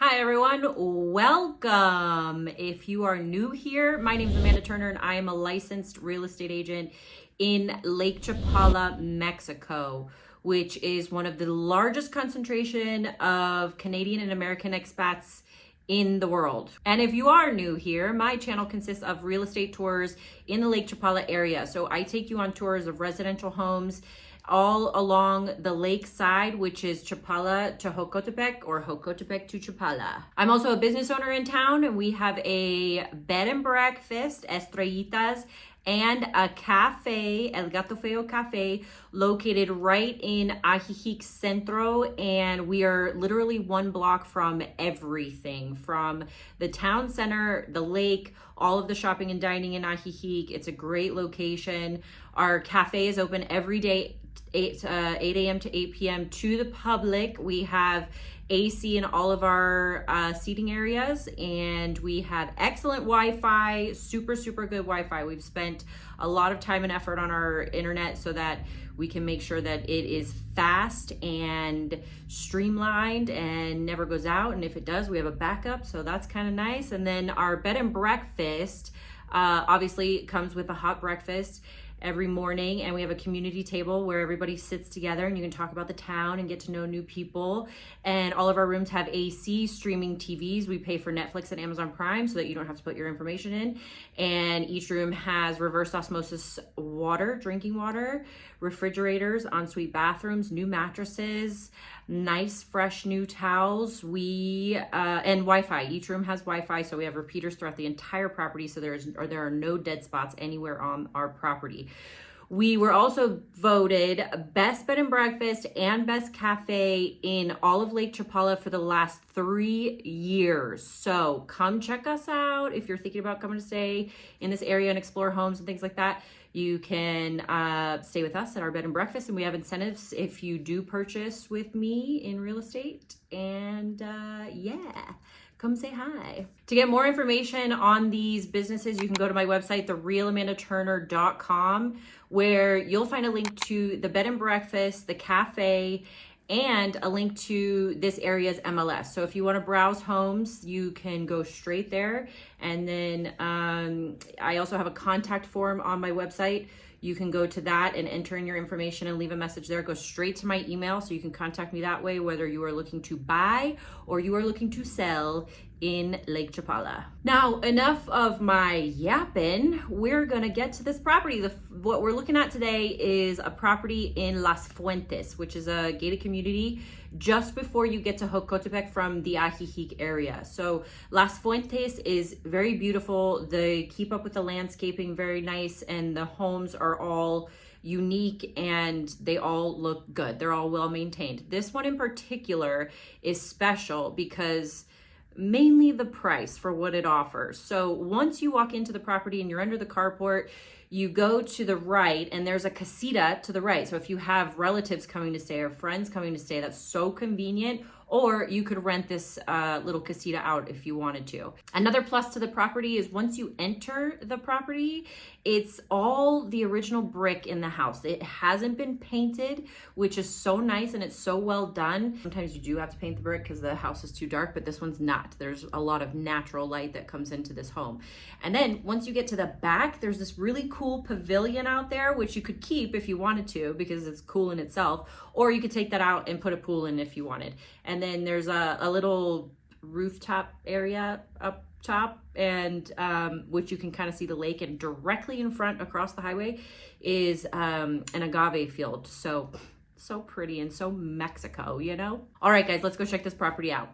Hi everyone, welcome. If you are new here, my name is Amanda Turner and I am a licensed real estate agent in Lake Chapala, Mexico, which is one of the largest concentration of Canadian and American expats in the world. And if you are new here, my channel consists of real estate tours in the Lake Chapala area. So I take you on tours of residential homes all along the lake side, which is Chapala to Jocotepec or Jocotepec to Chapala. I'm also a business owner in town, and we have a bed and breakfast, Estrellitas, and a cafe, El Gato Feo Cafe, located right in Ajijic Centro, and we are literally one block from everything, from the town center, the lake, all of the shopping and dining in Ajijic. It's a great location. Our cafe is open every day, 8 a.m. to 8 p.m. to the public. We have AC in all of our seating areas, and we have excellent Wi-Fi, super good Wi-Fi. We've spent a lot of time and effort on our internet so that we can make sure that it is fast and streamlined and never goes out, and if it does, we have a backup, so that's kind of nice. And then our bed and breakfast obviously comes with a hot breakfast every morning, and we have a community table where everybody sits together and you can talk about the town and get to know new people. And all of our rooms have AC, streaming TVs. We pay for Netflix and Amazon Prime so that you don't have to put your information in. And each room has reverse osmosis water, drinking water, refrigerators, ensuite bathrooms, new mattresses, nice fresh new towels, and Wi-Fi. Each room has Wi-Fi, so we have repeaters throughout the entire property, so there are no dead spots anywhere on our property. We were also voted best bed and breakfast and best cafe in all of Lake Chapala for the last 3 years. So come check us out if you're thinking about coming to stay in this area and explore homes and things like that. You can stay with us at our bed and breakfast, and we have incentives if you do purchase with me in real estate. And yeah, come say hi. To get more information on these businesses, you can go to my website, therealamandaturner.com, where you'll find a link to the bed and breakfast, the cafe, and a link to this area's MLS. So if you want to browse homes, you can go straight there. And then I also have a contact form on my website. You can go to that and enter in your information and leave a message there. It goes straight to my email, so you can contact me that way, whether you are looking to buy or you are looking to sell in Lake Chapala. Now, enough of my yapping. We're gonna get to this property. What we're looking at today is a property in Las Fuentes, which is a gated community just before you get to Jocotepec from the Ajijic area. So Las Fuentes is very beautiful. They keep up with the landscaping, very nice, and the homes are all unique and they all look good. They're all well maintained. This one in particular is special because mainly the price for what it offers. So once you walk into the property and you're under the carport, you go to the right and there's a casita to the right. So if you have relatives coming to stay or friends coming to stay, that's so convenient. Or you could rent this little casita out if you wanted to. Another plus to the property is once you enter the property, it's all the original brick in the house. It hasn't been painted, which is so nice and it's so well done. Sometimes you do have to paint the brick because the house is too dark, but this one's not. There's a lot of natural light that comes into this home. And then once you get to the back, there's this really cool pavilion out there, which you could keep if you wanted to because it's cool in itself, or you could take that out and put a pool in if you wanted. And then there's a little rooftop area up top, and which you can kind of see the lake, and directly in front across the highway is an agave field. So pretty and so Mexico, you know? All right, guys, let's go check this property out.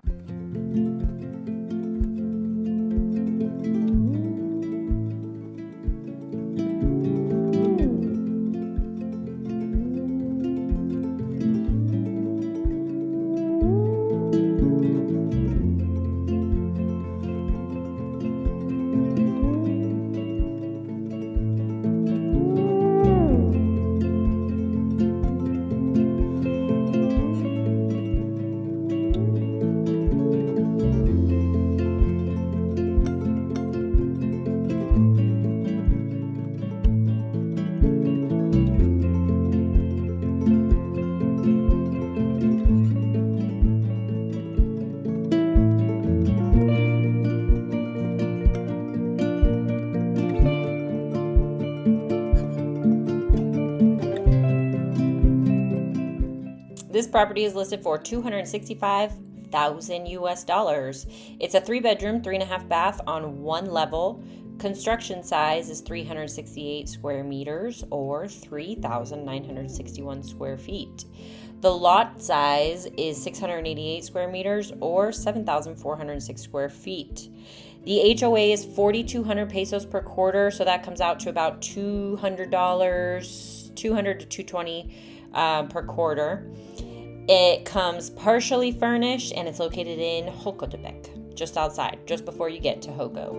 property is listed for $265,000 US. It's a 3-bedroom, 3.5 bath on 1 level. Construction size is 368 square meters or 3,961 square feet. The lot size is 688 square meters or 7,406 square feet. The HOA is 4,200 pesos per quarter, so that comes out to about $200 to $220 per quarter. It comes partially furnished, and it's located in Jocotepec, just outside, just before you get to Joco.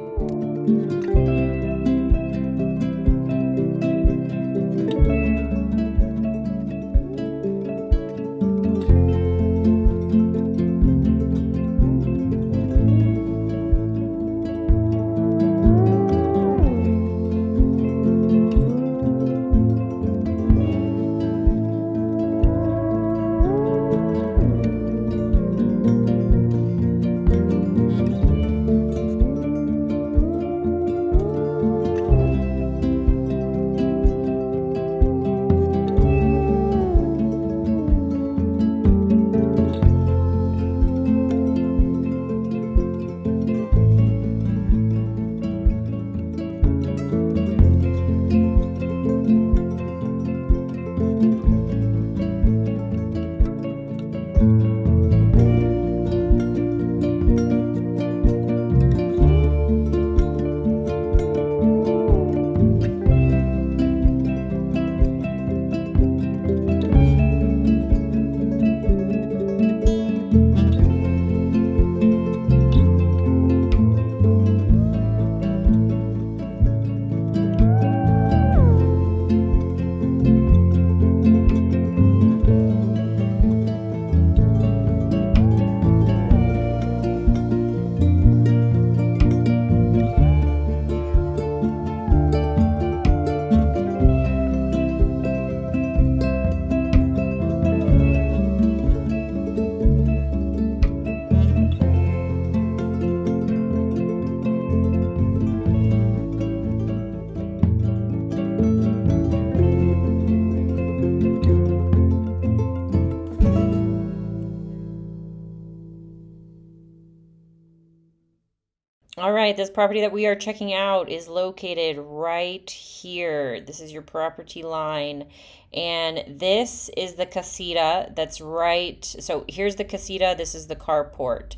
All right, this property that we are checking out is located right here. This is your property line. And this is the casita that's right. So here's the casita. This is the carport.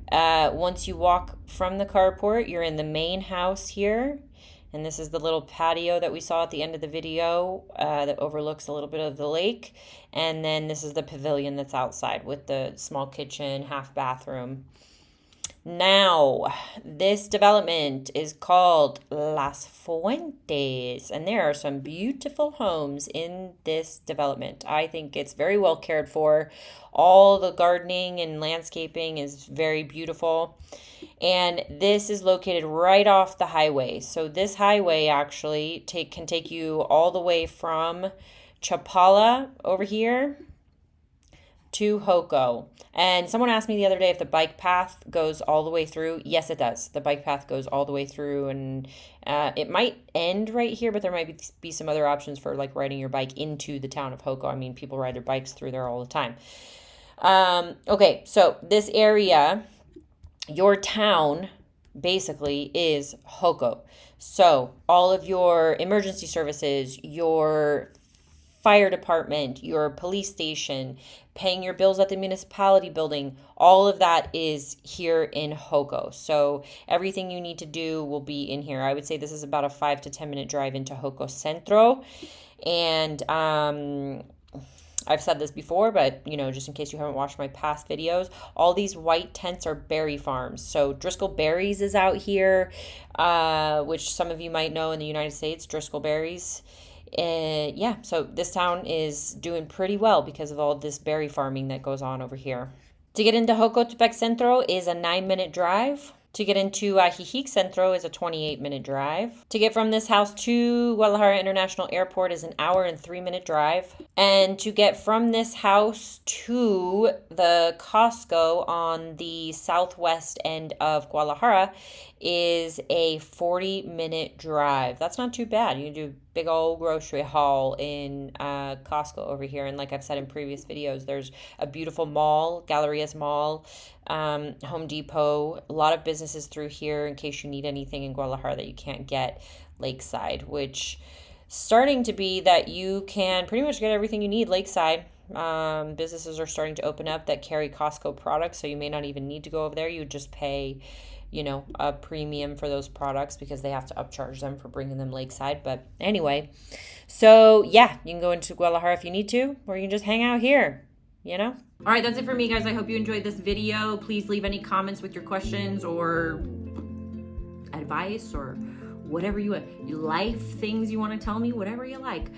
Once you walk from the carport, you're in the main house here. And this is the little patio that we saw at the end of the video that overlooks a little bit of the lake. And then this is the pavilion that's outside with the small kitchen, half bathroom. Now, this development is called Las Fuentes, and there are some beautiful homes in this development. I think it's very well cared for. All the gardening and landscaping is very beautiful. And this is located right off the highway. So this highway actually can take you all the way from Chapala over here to Joco. And someone asked me the other day if the bike path goes all the way through. Yes, it does. The bike path goes all the way through, and it might end right here, but there might be some other options for like riding your bike into the town of Joco. I mean, people ride their bikes through there all the time. Okay, so this area, your town basically is Joco. So all of your emergency services, your fire department, your police station, paying your bills at the municipality building, all of that is here in Joco. So everything you need to do will be in here. I would say this is about a 5 to 10 minute drive into Gato Centro. And I've said this before, but just in case you haven't watched my past videos, all these white tents are berry farms. So Driscoll Berries is out here, which some of you might know in the United States, Driscoll Berries. So this town is doing pretty well because of all this berry farming that goes on over here. To get into Jocotepec Centro is a 9-minute drive. To get into Ajijic Centro is a 28-minute drive. To get from this house to Guadalajara International Airport is an 1 and 3-minute drive. And to get from this house to the Costco on the southwest end of Guadalajara is a 40-minute drive. That's not too bad. You can do big old grocery haul in Costco over here. And like I've said in previous videos, there's a beautiful mall, Galleria's Mall, Home Depot, a lot of businesses through here in case you need anything in Guadalajara that you can't get lakeside, which starting to be that you can pretty much get everything you need lakeside. Businesses are starting to open up that carry Costco products, so you may not even need to go over there. You just pay, you know, a premium for those products because they have to upcharge them for bringing them lakeside. But anyway, so yeah, you can go into Guadalajara if you need to, or you can just hang out here, you know? All right, that's it for me, guys. I hope you enjoyed this video. Please leave any comments with your questions or advice or whatever you life things you want to tell me, whatever you like,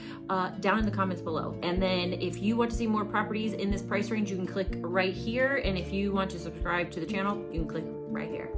down in the comments below. And then if you want to see more properties in this price range, you can click right here. And if you want to subscribe to the channel, you can click right here.